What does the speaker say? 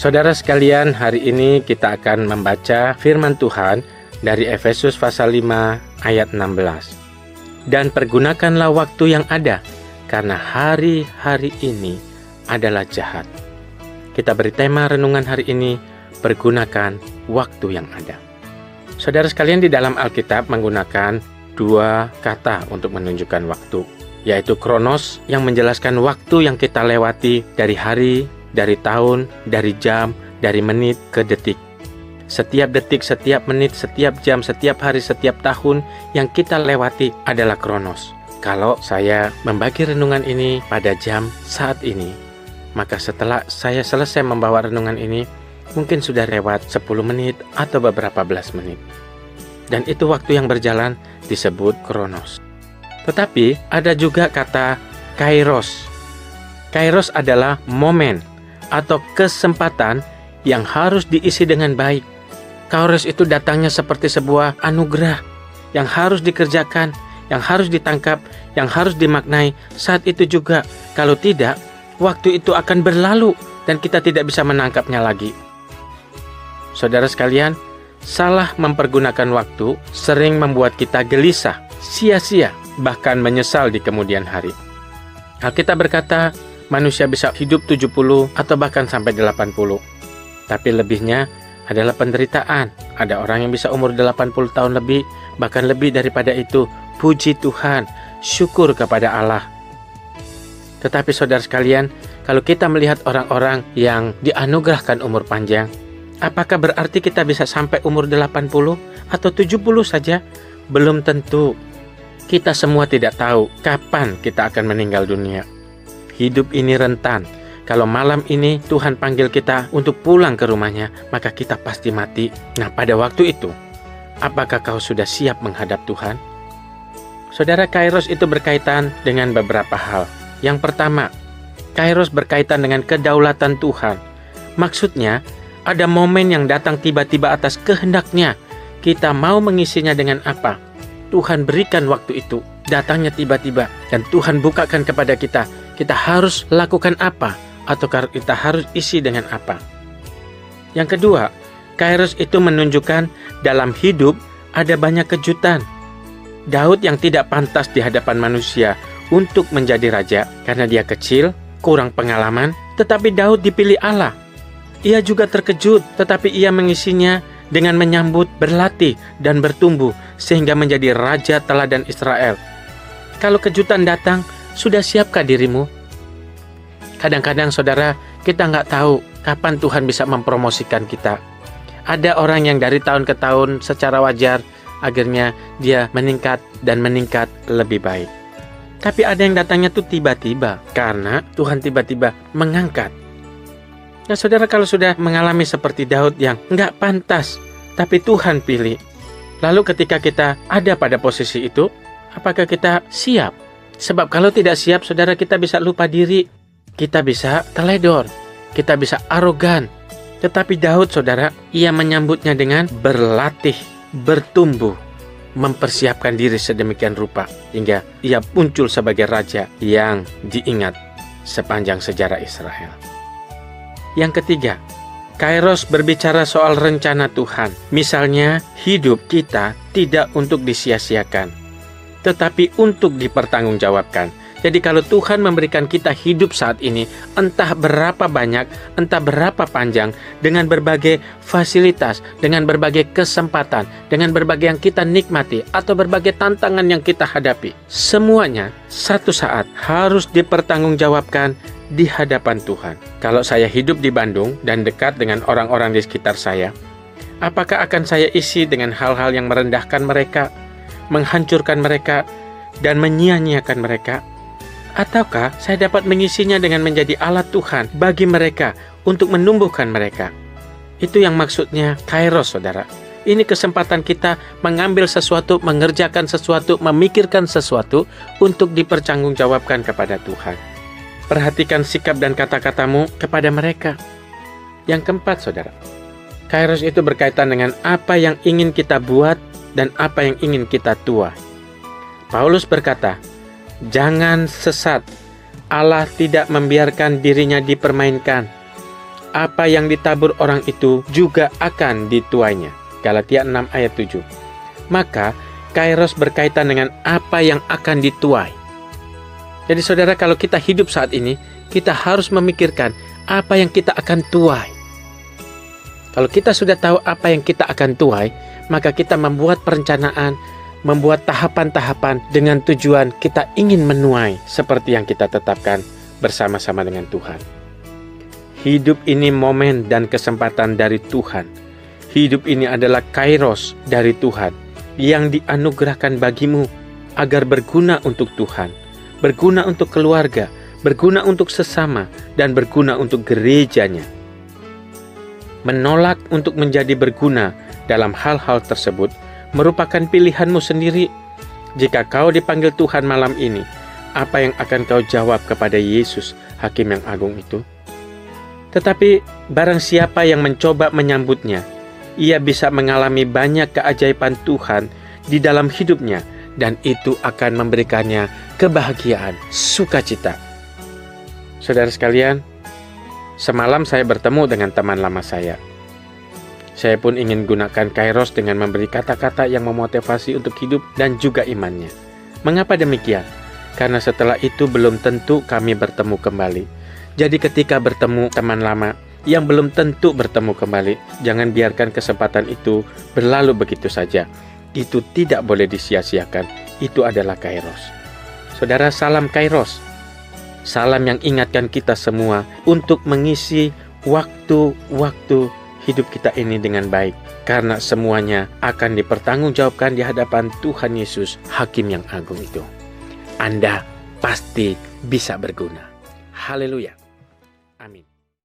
Saudara sekalian, hari ini kita akan membaca firman Tuhan dari Efesus pasal 5 ayat 16. Dan pergunakanlah waktu yang ada, karena hari-hari ini adalah jahat. Kita beri tema renungan hari ini, pergunakan waktu yang ada. Saudara sekalian, di dalam Alkitab menggunakan dua kata untuk menunjukkan waktu, yaitu kronos yang menjelaskan waktu yang kita lewati dari hari, dari tahun, dari jam, dari menit ke detik. Setiap detik, setiap menit, setiap jam, setiap hari, setiap tahun yang kita lewati adalah kronos. Kalau saya membagi renungan ini pada jam saat ini, maka setelah saya selesai membawa renungan ini, mungkin sudah lewat 10 menit atau beberapa belas menit. Dan itu waktu yang berjalan disebut kronos. Tetapi ada juga kata kairos. Kairos adalah momen atau kesempatan yang harus diisi dengan baik. Kairos itu datangnya seperti sebuah anugerah yang harus dikerjakan, yang harus ditangkap, yang harus dimaknai saat itu juga. Kalau tidak, waktu itu akan berlalu dan kita tidak bisa menangkapnya lagi. Saudara sekalian, salah mempergunakan waktu sering membuat kita gelisah, sia-sia, bahkan menyesal di kemudian hari. Alkitab berkata, manusia bisa hidup 70 atau bahkan sampai 80. Tapi lebihnya adalah penderitaan. Ada orang yang bisa umur 80 tahun lebih, bahkan lebih daripada itu. Puji Tuhan, syukur kepada Allah. Tetapi saudara sekalian, kalau kita melihat orang-orang yang dianugerahkan umur panjang, apakah berarti kita bisa sampai umur 80 atau 70 saja? Belum tentu. Kita semua tidak tahu kapan kita akan meninggal dunia. Hidup ini rentan. Kalau malam ini Tuhan panggil kita untuk pulang ke rumahnya, maka kita pasti mati. Nah, pada waktu itu, apakah kau sudah siap menghadap Tuhan? Saudara, kairos itu berkaitan dengan beberapa hal. Yang pertama, kairos berkaitan dengan kedaulatan Tuhan. Maksudnya, ada momen yang datang tiba-tiba atas kehendaknya. Kita mau mengisinya dengan apa? Tuhan berikan waktu itu, datangnya tiba-tiba. Dan Tuhan bukakan kepada kita, kita harus lakukan apa? Atau kita harus isi dengan apa? Yang kedua, kairos itu menunjukkan dalam hidup ada banyak kejutan. Daud yang tidak pantas di hadapan manusia untuk menjadi raja karena dia kecil, kurang pengalaman, tetapi Daud dipilih Allah. Ia juga terkejut, tetapi ia mengisinya dengan menyambut, berlatih, dan bertumbuh sehingga menjadi raja teladan Israel. Kalau kejutan datang, sudah siapkah dirimu? Kadang-kadang saudara, kita nggak tahu kapan Tuhan bisa mempromosikan kita. Ada orang yang dari tahun ke tahun secara wajar, akhirnya dia meningkat dan meningkat lebih baik. Tapi ada yang datangnya tuh tiba-tiba, karena Tuhan tiba-tiba mengangkat. Nah saudara, kalau sudah mengalami seperti Daud yang nggak pantas, tapi Tuhan pilih. Lalu ketika kita ada pada posisi itu, apakah kita siap? Sebab kalau tidak siap, saudara, kita bisa lupa diri. Kita bisa teledor, kita bisa arogan. Tetapi Daud, saudara, ia menyambutnya dengan berlatih, bertumbuh, mempersiapkan diri sedemikian rupa, hingga ia muncul sebagai raja yang diingat sepanjang sejarah Israel. Yang ketiga, kairos berbicara soal rencana Tuhan. Misalnya, hidup kita tidak untuk disia-siakan, tetapi untuk dipertanggungjawabkan. Jadi kalau Tuhan memberikan kita hidup saat ini, entah berapa banyak, entah berapa panjang, dengan berbagai fasilitas, dengan berbagai kesempatan, dengan berbagai yang kita nikmati, atau berbagai tantangan yang kita hadapi, semuanya satu saat harus dipertanggungjawabkan di hadapan Tuhan. Kalau saya hidup di Bandung dan dekat dengan orang-orang di sekitar saya, apakah akan saya isi dengan hal-hal yang merendahkan mereka, menghancurkan mereka, dan menyia-nyiakan mereka? Ataukah saya dapat mengisinya dengan menjadi alat Tuhan bagi mereka untuk menumbuhkan mereka? Itu yang maksudnya kairos, saudara. Ini kesempatan kita mengambil sesuatu, mengerjakan sesuatu, memikirkan sesuatu untuk dipertanggungjawabkan kepada Tuhan. Perhatikan sikap dan kata-katamu kepada mereka. Yang keempat, saudara, kairos itu berkaitan dengan apa yang ingin kita buat dan apa yang ingin kita tuai. Paulus berkata, jangan sesat, Allah tidak membiarkan dirinya dipermainkan. apa yang ditabur orang itu juga akan dituainya. Galatia 6 ayat 7. Maka kairos berkaitan dengan apa yang akan dituai. Jadi saudara, kalau kita hidup saat ini, kita harus memikirkan apa yang kita akan tuai. Kalau kita sudah tahu apa yang kita akan tuai, maka kita membuat perencanaan, membuat tahapan-tahapan dengan tujuan kita ingin menuai seperti yang kita tetapkan bersama-sama dengan Tuhan. Hidup ini momen dan kesempatan dari Tuhan. Hidup ini adalah kairos dari Tuhan yang dianugerahkan bagimu agar berguna untuk Tuhan, berguna untuk keluarga, berguna untuk sesama, dan berguna untuk gerejanya. Menolak untuk menjadi berguna dalam hal-hal tersebut merupakan pilihanmu sendiri. Jika kau dipanggil Tuhan malam ini, apa yang akan kau jawab kepada Yesus, Hakim yang agung itu? Tetapi barang siapa yang mencoba menyambutnya, ia bisa mengalami banyak keajaiban Tuhan di dalam hidupnya, dan itu akan memberikannya kebahagiaan, sukacita. Saudara sekalian, semalam saya bertemu dengan teman lama saya. Saya pun ingin gunakan kairos dengan memberi kata-kata yang memotivasi untuk hidup dan juga imannya. Mengapa demikian? Karena setelah itu belum tentu kami bertemu kembali. Jadi ketika bertemu teman lama yang belum tentu bertemu kembali, jangan biarkan kesempatan itu berlalu begitu saja. Itu tidak boleh disia-siakan. Itu adalah kairos. Saudara, salam kairos. Salam yang ingatkan kita semua untuk mengisi waktu-waktu hidup kita ini dengan baik. Karena semuanya akan dipertanggungjawabkan di hadapan Tuhan Yesus, Hakim yang agung itu. Anda pasti bisa berguna. Haleluya.